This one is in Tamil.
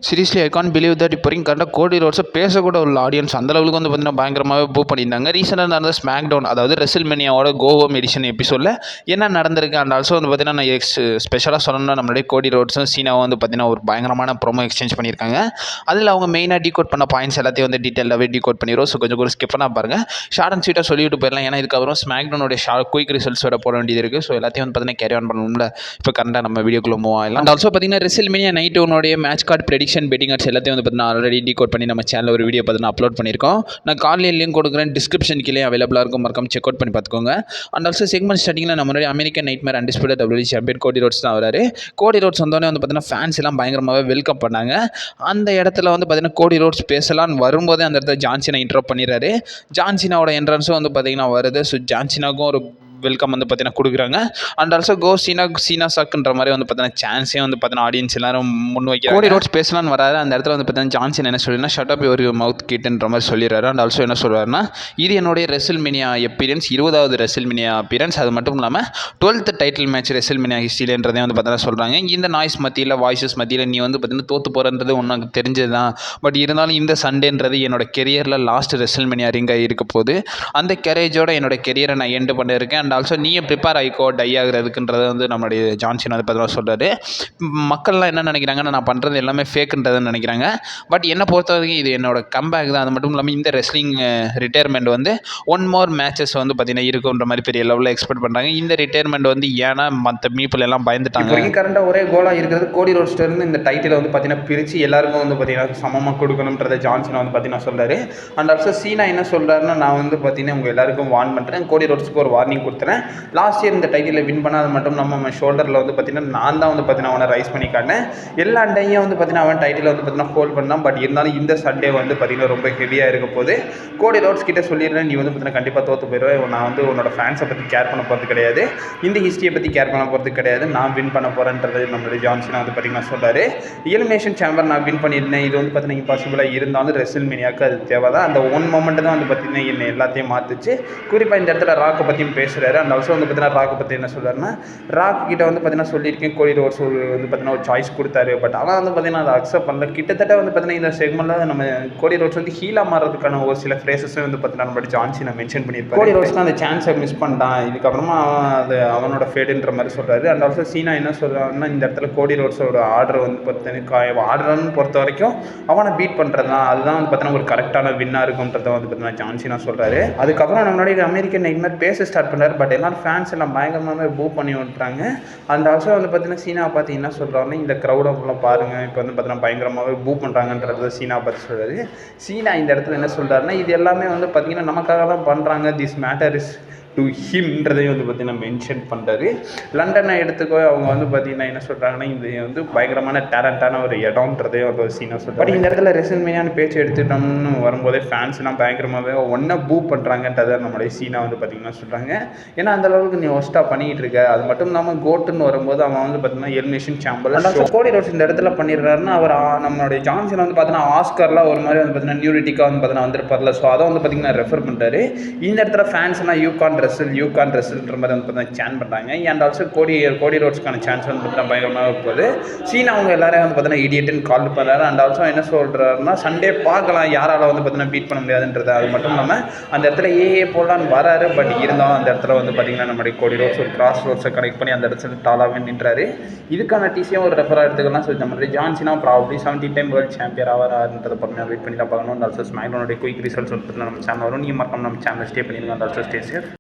Seriously I can't believe that இப்போ வரைக்கும் கரெக்டாக கோடி ரோட்ஸை பேசக்கூட உள்ள ஆடியன்ஸ் அந்த லெவலுக்கு வந்து பார்த்தீங்கன்னா பயங்கரமாகவே பூ பண்ணியிருந்தாங்க. ரீசெண்டாக நடந்த ஸ்மாக் டவுன், அதாவது ரெசில்மேனியாவோட கோ ஹோம் எடிஷன் எபிசோடில் என்ன நடந்திருக்கு அண்ட் ஆல்சோ வந்து பார்த்தீங்கன்னா நான் ஸ்பெஷலாக சொல்லணும்னா நம்மளுடைய கோடி ரோட்ஸும் சீனாவும் வந்து பார்த்தீங்கன்னா ஒரு பயங்கரமான ப்ரோமோ எக்ஸ்சேஞ்ச் பண்ணியிருக்காங்க. அதில் அவங்க மெயினாக டீகோட் பண்ண பாயிண்ட்ஸ் எல்லாத்தையும் வந்து டீட்டெயிலாகவே டீகோட் பண்ணிடுவோம். ஸோ கொஞ்சம் கூட ஸ்கிப் பண்ணால் பாருங்கள். ஷார்ட் அண்ட் ஸ்வீட்டாக சொல்லிவிட்டு போயிடலாம். ஏன்னா இதுக்கப்புறம் ஸ்மாக் டவுனோட குயிக் ரிசல்ட்ஸோட போட வேண்டியது இருக்குது. ஸோ எல்லாத்தையும் வந்து பார்த்தீங்கன்னா கேரி ஆன் பண்ணணும்ல. இப்போ கரெக்டாக நம்ம வீடியோக்குள்ளே மூவ் ஆகலாம். அண்ட் ஆல்சோ பார்த்தீங்கன்னா ரெசில்மேனியா நைட் ஒன்னுடைய match card prediction betting cards எல்லாத்தையும் வந்து பார்த்தீங்கன்னா ஆல்ரெடி டீகோட் பண்ணி நம்ம சேனலில் ஒரு வீடியோ பார்த்தீங்கன்னா அப்லோட் பண்ணியிருக்கோம். நான் காலையில் லிங்க் கொடுக்குறேன், டிஸ்கிரிப்ஷன் கீழே அவைலபிளாக இருக்கும், மறக்காம செக் அவுட் பண்ணி பார்த்துக்கோங்க. அண்ட் ஆல்சோ செக்மெண்ட் ஸ்டார்டிங்கில் நம்மளுடைய American nightmare undisputed WWE champion கோடி ரோட்ஸ் தான் வராரு. கோடி ரோட்ஸ் வந்தோடனே வந்து பார்த்தீங்கன்னா ஃபேன்ஸ் எல்லாம் பயங்கரமாகவே வெல்கம் பண்ணாங்க. அந்த இடத்துல வந்து பார்த்தீங்கன்னா கோடி ரோட்ஸ் பேசலான்னு வரும்போதே அந்த இடத்துல ஜான்சினா இன்ட்ரோப் பண்ணிடுறாரு. ஜான்சினாவோட என்ட்ரன்ஸும் வந்து பார்த்தீங்கன்னா வருது. ஸோ ஜான்சினாவுக்கும் ஒரு வெல்கம் வந்து பார்த்தீங்கன்னா கொடுக்குறாங்க. அண்ட் ஆல்சோ கோ சீனா சாக்குன்ற மாதிரி வந்து பார்த்தீங்கன்னா சான்ஸே வந்து பார்த்தீங்கன்னா ஆடியன்ஸ் எல்லாரும் முன் வைக்கிறாங்க. கோடி ரோட்ஸ் பேசலான்னு வராது. அந்த இடத்துல வந்து பார்த்தீங்கன்னா ஜான்சன் என்ன சொல்லினா ஷட் அப் யுவர் மவுத் கிட்ன்ற மாதிரி சொல்லிடுறாரு. அண்ட் ஆல்சோ என்ன சொல்கிறாருன்னா இது என்னுடைய ரெசில்மேனியா அப்பீரியன்ஸ், 20வது ரெசில்மேனியா அப்பீரியன்ஸ். அது மட்டும் இல்லாமல் 12th டைட்டில் மேட்ச் ரெசில்மேனியா ஹிஸ்ட்ரியிலன்றதே வந்து பார்த்தீங்கன்னா சொல்கிறாங்க. இந்த நாய்ஸ் மத்தியில் வாய்ஸஸ் மத்தியில் நீ வந்து பார்த்தீங்கன்னா தோற்று போகிறன்றது உனக்கு தெரிஞ்சது தான். பட் இருந்தாலும் இந்த சண்டேன்றது என்னோட கெரியரில் லாஸ்ட் ரெசில்மேனியா ரிங்காக இருக்க போது. அந்த கரேஜோட என்னோட கெரியரை நான் எண்டு பண்ணியிருக்கேன். அண்ட் ஆல்சோ நீயே ப்ரிப்பேர் ஆகிக்கோ டை ஆகிறதுக்குன்றதை வந்து நம்மளுடைய ஜான்சன் வந்து பார்த்தீங்கன்னா சொல்கிறாரு. மக்கள்லாம் என்ன நினைக்கிறாங்கன்னா நான் பண்ணுறது எல்லாமே ஃபேக்குன்றதுன்னு நினைக்கிறாங்க. பட் என்னை பொறுத்த வரைக்கும் இது என்னோட கம்பேக் தான். அது மட்டும் இல்லாமல் இந்த ரெஸ்லிங் ரிட்டையர்மெண்ட் வந்து 1 more மேட்சஸ் வந்து பார்த்தீங்கன்னா இருக்குன்ற மாதிரி பெரிய லெவலில் எக்ஸ்பெக்ட் பண்ணுறாங்க. இந்த ரிட்டையர்மெண்ட் வந்து ஏன்னா மற்ற பீப்புள் எல்லாம் பயந்துட்டாங்க. கரெக்டாக ஒரே கோலாக இருக்கிறது கோடி ரோட்ஸ்லேருந்து இந்த டைட்டிலை வந்து பார்த்தீங்கன்னா பிரித்து எல்லாருக்கும் வந்து பார்த்தீங்கன்னா சமமாக கொடுக்கணுன்றதை ஜான்சன் வந்து பார்த்தீங்கன்னா சொல்கிறாரு. அண்ட் ஆல்சோ சீனா என்ன சொல்கிறாருன்னா நான் வந்து பார்த்தீங்கன்னா உங்கள் எல்லாருக்கும் வார்ன் பண்ணுறேன், கோடி ரோட்ஸ்க்கு ஒரு வார்னிங் கொடுத்துறேன். லாஸ்ட் இயர் இந்த டைட்டில் வின் பண்ணால் அது மட்டும் நம்ம ஷோல்டரில் வந்து பார்த்தீங்கன்னா நான் தான் வந்து பார்த்தீங்கன்னா அவனை ரைஸ் பண்ணி காட்டினேன். எல்லா டையும் வந்து பார்த்தீங்கன்னா அவன் டைட்டில் வந்து பார்த்தீங்கன்னா ஹோல்ட் பண்ணான். பட் இருந்தாலும் இந்த சண்டே வந்து பார்த்தீங்கன்னா ரொம்ப ஹெவியாக இருக்க போது. கோடி ரோட்ஸ் கிட்டே சொல்லிடுறேன், நீ வந்து பார்த்தீங்கன்னா கண்டிப்பாக தோற்று போயிடுவேன். நான் வந்து உன்னோட ஃபேன்ஸை பற்றி கேர் பண்ண போகிறது கிடையாது, இந்த ஹிஸ்ட்ரியை பற்றி கேர் பண்ண போகிறது கிடையாது, நான் வின் பண்ண போகிறேன்றது நம்மளுடைய ஜான்சன் வந்து பார்த்தீங்கன்னா சொல்கிறாரு. எலிமினேஷன் சேம்பர் நான் வின் பண்ணியிருந்தேன், இது வந்து பார்த்தீங்கன்னா இம்பாசிபிளாக இருந்தாலும் ரெசில்மேனியாவுக்கு அது தேவை தான். அந்த ஒன் மொமெண்ட் தான் வந்து பார்த்தீங்கன்னா என்னை எல்லாத்தையும் மாற்றுச்சு. குறிப்பாக இந்த இடத்துல ராக்கை பற்றியும் பேசுகிறாரு. அண்ட் ஆல்சோ வந்து பார்த்தீங்கன்னா ராக்கை பற்றி என்ன சொல்கிறாருன்னா ராக் கிட்ட வந்து பார்த்தீங்கன்னா சொல்லியிருக்கேன் கோடி ரோட்ஸ் வந்து பார்த்தீங்கன்னா ஒரு சாய்ஸ் கொடுத்தாரு. பட் ஆனால் வந்து பார்த்தீங்கன்னா அதை அக்செப்ட் பண்ணல. கிட்டத்தட்ட வந்து பார்த்தீங்கன்னா இந்த செக்மெண்ட்டில் நம்ம கோடி ரோட்ஸ் வந்து ஹீலாக மாறதுக்கான ஒரு சில ஃப்ரேசஸும் வந்து பார்த்தீங்கன்னா நம்மளோட ஜான்சனை மென்ஷன் பண்ணியிருப்பாரு. கோடி ரோட்ஸ் தான் அந்த சான்ஸை மிஸ் பண்ணிட்டான், இதுக்கப்புறமா அது அவனோட ஃபேடுன்ற மாதிரி சொல்கிறாரு. அண்ட் ஆல்சோ சீனா என்ன சொல்கிறாருன்னா இந்த இடத்துல கோடி ரோட்ஸோட ஆர்டர் வந்து பார்த்தீங்கன்னா ஆர்டர்னு பொறுத்த வரைக்கும் அவனை பீட் பண்ணுறது தான், அதுதான் வந்து பார்த்தீங்கன்னா ஒரு கரெக்டான வின்னாக இருக்குன்றதை வந்து பார்த்தீங்கன்னா ஜான்சனா சொல்கிறாரு. அதுக்கப்புறம் நம்மளுடைய அமெரிக்கன் நைட்மேர் பேச ஸ்டார்ட் பண்ணார். பட் எல்லாரும் ஃபேன்ஸ் எல்லாம் பயங்கரமாக பூ பண்ணி விட்டுறாங்க. அண்ட் ஆல்சோ வந்து பார்த்தீங்கன்னா சீனா பார்த்து என்ன சொல்கிறாருன்னா இந்த க்ரௌடை ஃபுல்லாக பாருங்கள், இப்போ வந்து பார்த்தீங்கன்னா பயங்கரமாகவே பூ பண்ணுறாங்கன்றது சீனா பார்த்து சொல்கிறாரு. சீனா இந்த இடத்துல என்ன சொல்கிறாருன்னா இது எல்லாமே வந்து பார்த்தீங்கன்னா நமக்காக தான் பண்ணுறாங்க, திஸ் மேட்டர் இஸ் டு ஹிம்ன்றதையும் வந்து பார்த்தீங்கன்னா மென்ஷன் பண்ணுறாரு. லண்டனை எடுத்துக்கோ, அவங்க வந்து பார்த்தீங்கன்னா என்ன சொல்கிறாங்கன்னா இது வந்து பயங்கரமான டேலண்டான ஒரு இடம்ன்றதையும் ஒரு சீனா சொல்கிறார். பட் இந்த இடத்துல ரெசில்மேனியான பேச்சு எடுத்துட்டோம்னு வரும்போதே ஃபேன்ஸ்லாம் பயங்கரமாகவே ஒன்றா பூ பண்ணுறாங்கன்றதை நம்மளுடைய சீனா வந்து பார்த்திங்கன்னா சொல்கிறாங்க. ஏன்னா அந்த அளவுக்கு நீ ஒஸ்ட்டாக பண்ணிகிட்டு இருக்க. அது மட்டும் இல்லாமல் கோட்டுன்னு வரும்போது அவன் வந்து பார்த்தீங்கன்னா எலிமினேஷன் சாம்பர் கோடி ரோட்ஸ் இந்த இடத்துல பண்ணிடுறாருன்னா அவர் நம்மளுடைய ஜான்சன் வந்து பார்த்தீங்கன்னா ஆஸ்கர்லாம் ஒரு மாதிரி வந்து பார்த்தீங்கன்னா நியூரிட்டிக்காக வந்து பார்த்தீங்கன்னா வந்திருப்பார்ல. ஸோ அதை வந்து பார்த்தீங்கன்னா ரெஃபர் பண்ணுறாரு. இந்த இடத்துல ஃபேன்ஸ்லாம் யூ கான் ரெசில்ன்ற மாதிரி வந்து பார்த்தீங்கன்னா சேன் பண்ணுறாங்க. அண்ட் ஆல்சோ கோடி ரோட்ஸ்க்கான சான்ஸ் வந்து பார்த்தீங்கன்னா பயங்கரமாக போகுது. சீனா அவங்க எல்லாரையும் வந்து பார்த்தீங்கன்னா இடியட்னு கால் பண்ணுறாரு. அண்ட் ஆல்சோ என்ன சொல்கிறாருன்னா சண்டே பார்க்கலாம் யாரால் வந்து பார்த்தீங்கன்னா பீட் பண்ண முடியாதுன்றது. அது மட்டும் இல்லாமல் அந்த இடத்துல போடலான்னு வராரு. பட் இருந்தாலும் அந்த இடத்துல வந்து பார்த்தீங்கன்னா நம்மளுடைய கோடி ரோட்ஸ் ஒரு கிராஸ் ரோட்ஸை கனெக்ட் பண்ணி அந்த இடத்துல டாலாகவே நின்றாரு. இதுக்கான டிசியாக ஒரு ரெஃபராக எடுத்துக்கலாம். ஸோ நம்மளுடைய ஜான்சனா ப்ராபப்ளி 17 டைம் வேர்ல்டு சாம்பியன் ஆவார்ன்றதை பொறுமையாக வெயிட் பண்ணி தான் பார்க்கணும். அண்ட் ஆல்சோ ஸ்மாக்டவுனுடைய குயிக் ரிசல்ட்ஸ் வந்து நம்ம சேனல் வரும். நீங்கள் மறக்காம நம்ம சேனல் ஸ்டே பண்ணிடுங்க. And also stay safe.